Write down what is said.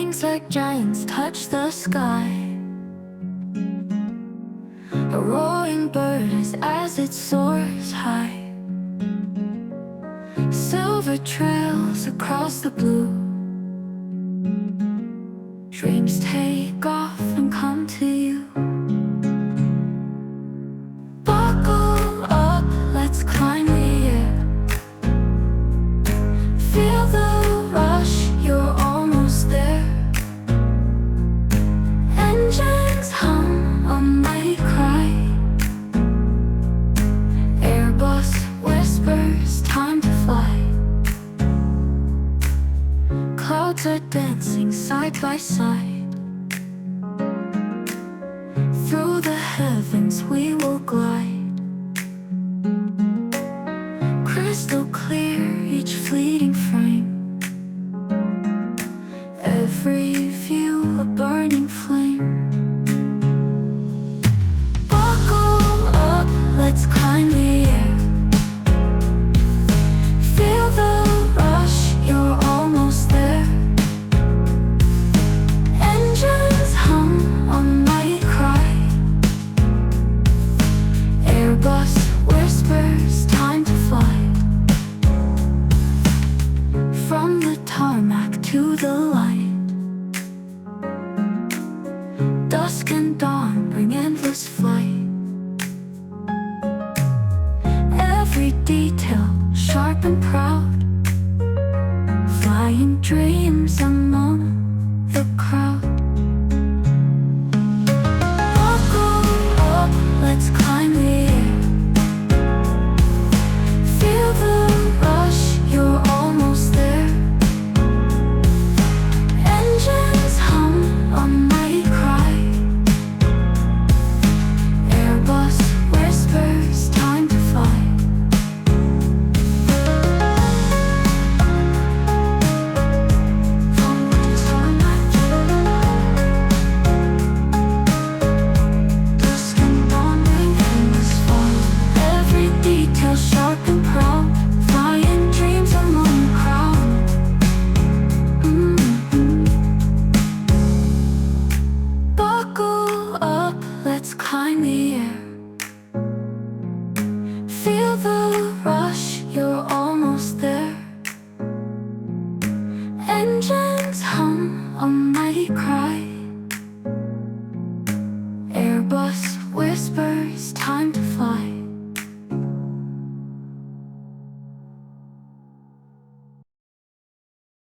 Wings like giants touch the sky. A roaring bird is as it soars high. Silver trails across the blue. Dreams take off and come to you. Buckle up, let's climb the air. Feel the rush, you're almost there. Engines hum, a mighty cry. Airbus whispers, time to fly. Clouds are dancing side by side. Through the heavens we will glide. Crystal clear, each fleeting frame. Every view a burning flame. Buckle up, let's climb the air. Feel the rush, you're almost there. Engines hum, a mighty cry. Airbus whispers, time to fly. From the tarmac to the light. Dusk and dawn bring endless flight. Every detail sharp and proud. Flying dreams among the crowd. Buckle up, let's climb the air. Feel the rush, you're almost there. Engines hum, a mighty cry. Airbus whispers, time to fly. From the tarmac to the dusk and dawn bring endless fun. Every detail sharp and proud. Flying dreams among the crowd. Buckle up, let's climb the air. Feel the rush, you're almost there. Engines hum, a mighty cry.